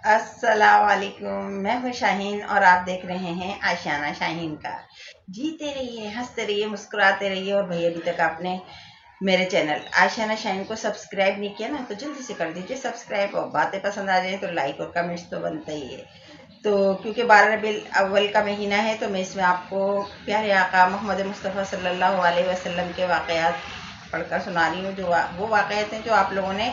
السلام علیکم، میں ہوں شاہین اور آپ دیکھ رہے ہیں آشیانہ شاہین کا۔ جیتے رہیے، ہنستے رہیے، مسکراتے رہیے۔ اور بھئی ابھی تک آپ نے میرے چینل آشیانہ شاہین کو سبسکرائب نہیں کیا نا، تو جلدی سے کر دیجیے سبسکرائب، اور باتیں پسند آ جائیں تو لائک اور کمنٹس تو بنتا ہی ہے۔ تو کیونکہ 12 ربیع الاول کا مہینہ ہے تو میں اس میں آپ کو پیارے آقا محمد مصطفیٰ صلی اللہ علیہ وسلم کے واقعات پڑھ کر سنا رہی ہوں، جو وہ واقعات ہیں جو آپ لوگوں نے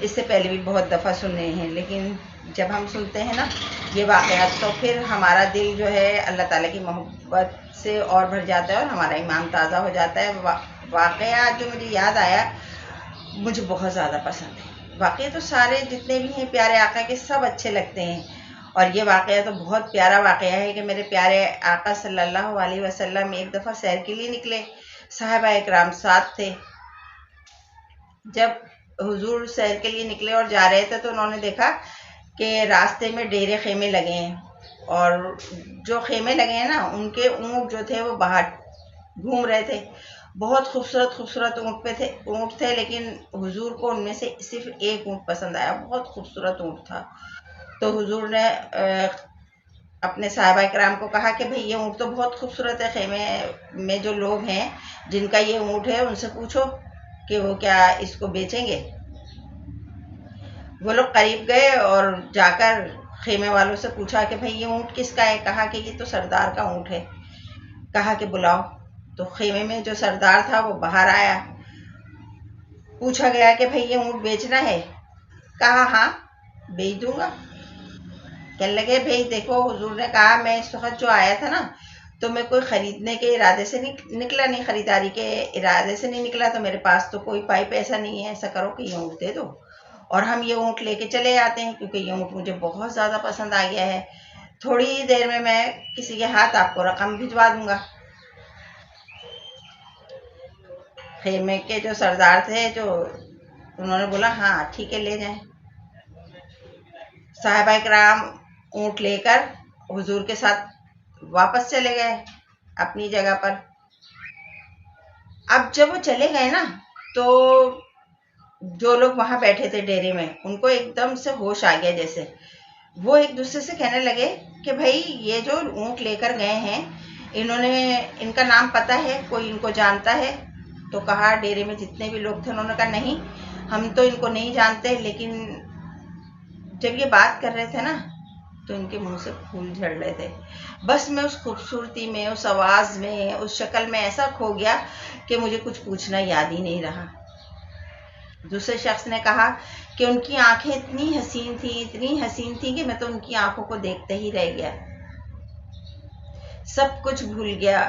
اس سے پہلے بھی بہت دفعہ سنے ہیں، لیکن جب ہم سنتے ہیں نا یہ واقعات تو پھر ہمارا دل جو ہے اللہ تعالیٰ کی محبت سے اور بھر جاتا ہے اور ہمارا ایمان تازہ ہو جاتا ہے۔ واقعات جو مجھے یاد آیا مجھے بہت زیادہ پسند ہے۔ واقعہ تو سارے جتنے بھی ہیں پیارے آقا کے سب اچھے لگتے ہیں، اور یہ واقعہ تو بہت پیارا واقعہ ہے کہ میرے پیارے آقا صلی اللہ علیہ وسلم ایک دفعہ سیر کے لیے نکلے، صحابہ اکرام ساتھ تھے۔ جب حضور سیر کے لیے نکلے اور جا رہے تھے تو انہوں نے دیکھا کہ راستے میں ڈیرے خیمے لگے ہیں، اور جو خیمے لگے ہیں نا ان کے اونٹ جو تھے وہ باہر گھوم رہے تھے۔ بہت خوبصورت اونٹ تھے، لیکن حضور کو ان میں سے صرف ایک اونٹ پسند آیا، بہت خوبصورت اونٹ تھا۔ تو حضور نے اپنے صحابہ کرام کو کہا کہ بھئی یہ اونٹ تو بہت خوبصورت ہے، خیمے میں جو لوگ ہیں جن کا یہ اونٹ ہے ان سے پوچھو کہ وہ کیا اس کو بیچیں گے۔ وہ لوگ قریب گئے اور جا کر خیمے والوں سے پوچھا کہ بھئی یہ اونٹ کس کا ہے؟ کہا کہ یہ تو سردار کا اونٹ ہے۔ کہا کہ بلاؤ۔ تو خیمے میں جو سردار تھا وہ باہر آیا، پوچھا گیا کہ بھئی یہ اونٹ بیچنا ہے؟ کہا ہاں بیچ دوں گا۔ کہنے لگے بھئی دیکھو حضور نے کہا میں اس وقت جو آیا تھا نا تو میں کوئی خریدنے کے ارادے سے نکلا نہیں، خریداری کے ارادے سے نہیں نکلا، تو میرے پاس تو کوئی پائی پیسہ نہیں ہے، ایسا کرو کہ یہ اونٹ دے دو اور ہم یہ اونٹ لے کے چلے آتے ہیں، کیونکہ یہ اونٹ مجھے بہت زیادہ پسند آ گیا ہے۔ تھوڑی ہی دیر میں کسی کے ہاتھ آپ کو رقم بھجوا دوں گا۔ خیمے کے جو سردار تھے جو انہوں نے بولا ہاں ٹھیک ہے لے جائیں۔ صحابہ کرام اونٹ لے کر حضور کے ساتھ واپس چلے گئے اپنی جگہ پر۔ اب جب وہ چلے گئے نا تو جو لوگ وہاں بیٹھے تھے ڈیرے میں ان کو ایک دم سے ہوش آ گیا، جیسے وہ ایک دوسرے سے کہنے لگے کہ بھئی یہ جو اونٹ لے کر گئے ہیں ان کا نام پتہ ہے، کوئی ان کو جانتا ہے؟ تو کہا ڈیرے میں جتنے بھی لوگ تھے انہوں نے کہا نہیں ہم تو ان کو نہیں جانتے، لیکن جب یہ بات کر رہے تھے نا تو ان کے منہ سے پھول جھڑ رہے تھے۔ بس میں اس خوبصورتی میں، اس آواز میں، اس شکل میں ایسا کھو گیا کہ مجھے کچھ پوچھنا یاد ہی نہیں رہا۔ دوسرے شخص نے کہا کہ ان کی آنکھیں اتنی حسین تھیں کہ میں تو ان کی آنکھوں کو دیکھتے ہی رہ گیا، سب کچھ بھول گیا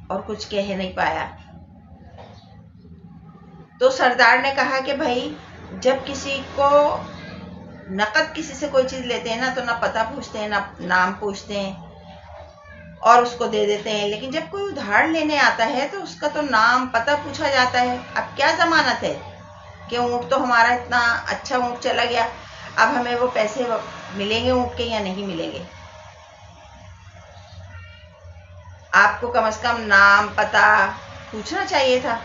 اور کچھ کہہ نہیں پایا۔ تو سردار نے کہا کہ بھائی جب کسی کو نقد کسی سے کوئی چیز لیتے ہیں نا تو نہ پتہ پوچھتے ہیں نہ نام پوچھتے ہیں اور اس کو دے دیتے ہیں، لیکن جب کوئی ادھار لینے آتا ہے تو اس کا تو نام پتہ پوچھا جاتا ہے۔ اب کیا ضمانت ہے کہ اونٹ تو ہمارا اتنا اچھا اونٹ چلا گیا، اب ہمیں وہ پیسے ملیں گے اونٹ کے یا نہیں ملیں گے؟ آپ کو کم از کم نام پتہ پوچھنا چاہیے تھا۔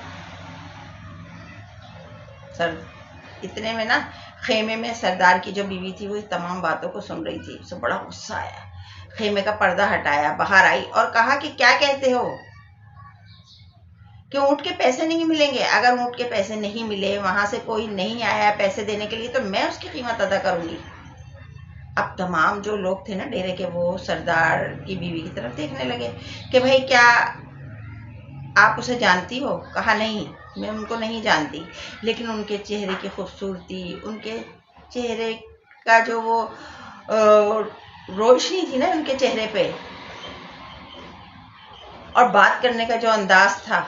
اتنے میں نا خیمے میں سردار کی جو بیوی تھی وہ تمام باتوں کو سن رہی تھی، اسے بڑا غصہ آیا، خیمے کا پردہ ہٹایا، باہر آئی اور کہا کہ کیا کہتے ہو کہ اونٹ کے پیسے نہیں ملیں گے؟ اگر اونٹ کے پیسے نہیں ملے، وہاں سے کوئی نہیں آیا پیسے دینے کے لیے، تو میں اس کی قیمت ادا کروں گی۔ اب تمام جو لوگ تھے نا ڈیرے کے وہ سردار کی بیوی کی طرف دیکھنے لگے کہ بھئی کیا آپ اسے جانتی ہو؟ کہا نہیں میں ان کو نہیں جانتی، لیکن ان کے چہرے کی خوبصورتی، ان کے چہرے کا جو وہ روشنی تھی نا ان کے چہرے پہ، اور بات کرنے کا جو انداز تھا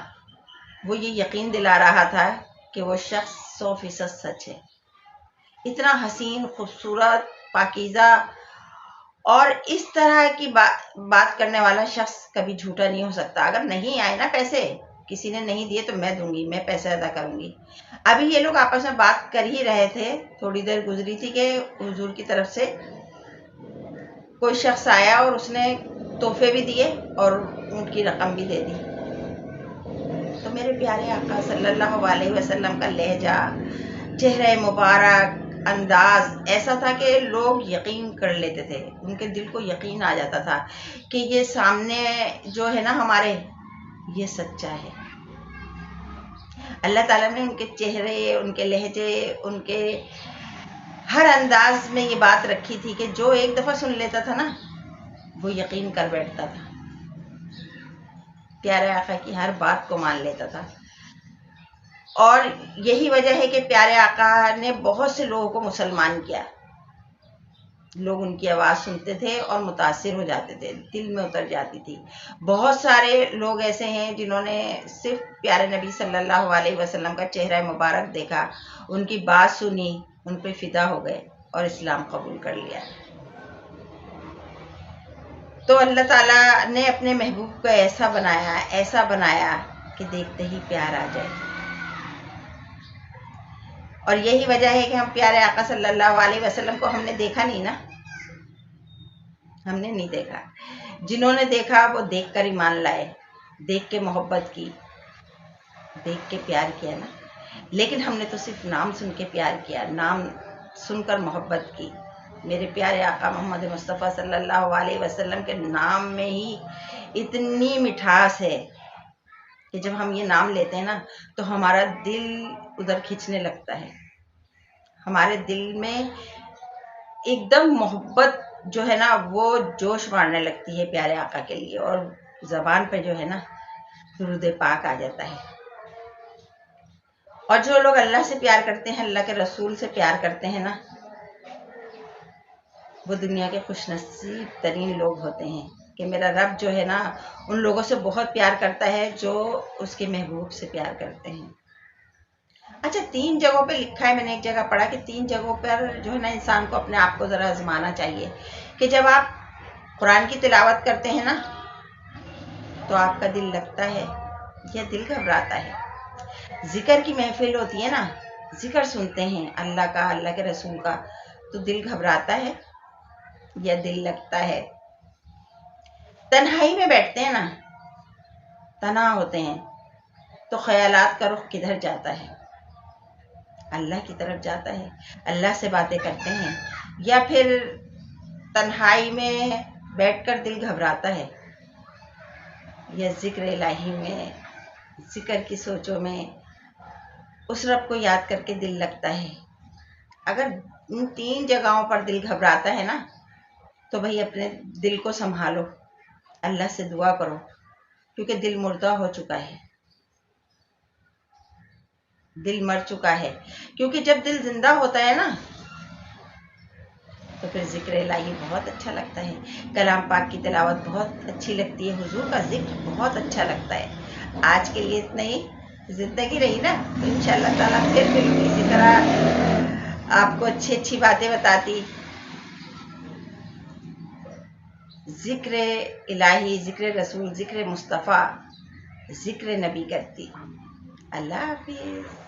وہ یہ یقین دلا رہا تھا کہ وہ شخص 100% سچ ہے۔ اتنا حسین، خوبصورت، پاکیزہ اور اس طرح کی بات کرنے والا شخص کبھی جھوٹا نہیں ہو سکتا۔ اگر نہیں آئے نا پیسے، کسی نے نہیں دیے تو میں دوں گی، میں پیسے ادا کروں گی۔ ابھی یہ لوگ آپس میں بات کر ہی رہے تھے، تھوڑی دیر گزری تھی کہ حضور کی طرف سے کوئی شخص آیا اور اس نے تحفے بھی دیے اور اونٹ کی رقم بھی دے دی۔ تو میرے پیارے آقا صلی اللہ علیہ وسلم کا لہجہ، چہرہ مبارک، انداز ایسا تھا کہ لوگ یقین کر لیتے تھے، ان کے دل کو یقین آ جاتا تھا کہ یہ سامنے جو ہے نا ہمارے، یہ سچا ہے۔ اللہ تعالیٰ نے ان کے چہرے، ان کے لہجے، ان کے ہر انداز میں یہ بات رکھی تھی کہ جو ایک دفعہ سن لیتا تھا نا وہ یقین کر بیٹھتا تھا، پیارے آقا کی ہر بات کو مان لیتا تھا۔ اور یہی وجہ ہے کہ پیارے آقا نے بہت سے لوگوں کو مسلمان کیا۔ لوگ ان کی آواز سنتے تھے اور متاثر ہو جاتے تھے، دل میں اتر جاتی تھی۔ بہت سارے لوگ ایسے ہیں جنہوں نے صرف پیارے نبی صلی اللہ علیہ وسلم کا چہرہ مبارک دیکھا، ان کی بات سنی، ان پہ فدا ہو گئے اور اسلام قبول کر لیا۔ تو اللہ تعالیٰ نے اپنے محبوب کو ایسا بنایا کہ دیکھتے ہی پیار آ جائے۔ اور یہی وجہ ہے کہ ہم پیارے آقا صلی اللہ علیہ وسلم کو ہم نے دیکھا نہیں نا، ہم نے نہیں دیکھا۔ جنہوں نے دیکھا وہ دیکھ کر ایمان لائے، دیکھ کے محبت کی، دیکھ کے پیار کیا نا۔ لیکن ہم نے تو صرف نام سن کے پیار کیا، نام سن کر محبت کی۔ میرے پیارے آقا محمد مصطفیٰ صلی اللہ علیہ وسلم کے نام میں ہی اتنی مٹھاس ہے کہ جب ہم یہ نام لیتے ہیں نا تو ہمارا دل ادھر کھنچنے لگتا ہے، ہمارے دل میں ایک دم محبت جو ہے نا وہ جوش مارنے لگتی ہے پیارے آقا کے لیے، اور زبان پہ جو ہے نا درود پاک آ جاتا ہے۔ اور جو لوگ اللہ سے پیار کرتے ہیں، اللہ کے رسول سے پیار کرتے ہیں نا، وہ دنیا کے خوش نصیب ترین لوگ ہوتے ہیں کہ میرا رب جو ہے نا ان لوگوں سے بہت پیار کرتا ہے جو اس کے محبوب سے پیار کرتے ہیں۔ اچھا، 3 جگہوں پہ لکھا ہے، میں نے ایک جگہ پڑھا کہ 3 جگہوں پر جو ہے نا انسان کو اپنے آپ کو ذرا آزمانا چاہیے کہ جب آپ قرآن کی تلاوت کرتے ہیں نا تو آپ کا دل لگتا ہے یا دل گھبراتا ہے؟ ذکر کی محفل ہوتی ہے نا، ذکر سنتے ہیں اللہ کا، اللہ کے رسول کا، تو دل گھبراتا ہے یا دل لگتا ہے؟ تنہائی میں بیٹھتے ہیں نا، تنہا ہوتے ہیں، تو خیالات کا رخ کدھر جاتا ہے؟ اللہ کی طرف جاتا ہے، اللہ سے باتیں کرتے ہیں، یا پھر تنہائی میں بیٹھ کر دل گھبراتا ہے، یا ذکر الہی میں، ذکر کی سوچوں میں اس رب کو یاد کر کے دل لگتا ہے؟ اگر ان 3 جگہوں پر دل گھبراتا ہے نا تو بھائی اپنے دل کو سنبھالو، اللہ سے دعا کرو، کیونکہ دل مردہ ہو چکا ہے، دل مر چکا ہے۔ کیونکہ جب دل زندہ ہوتا ہے نا تو پھر ذکر الہی بہت اچھا لگتا ہے، کلام پاک کی تلاوت بہت اچھی لگتی ہے، حضور کا ذکر بہت اچھا لگتا ہے۔ آج کے لیے اتنا ہی، زندگی رہی نا تو انشاءاللہ تعالیٰ پھر ملوں گی، اسی طرح آپ کو اچھی اچھی باتیں بتاتی، ذکر الہی، ذکر رسول، ذکر مصطفیٰ، ذکر نبی کرتی۔ اللہ حافظ۔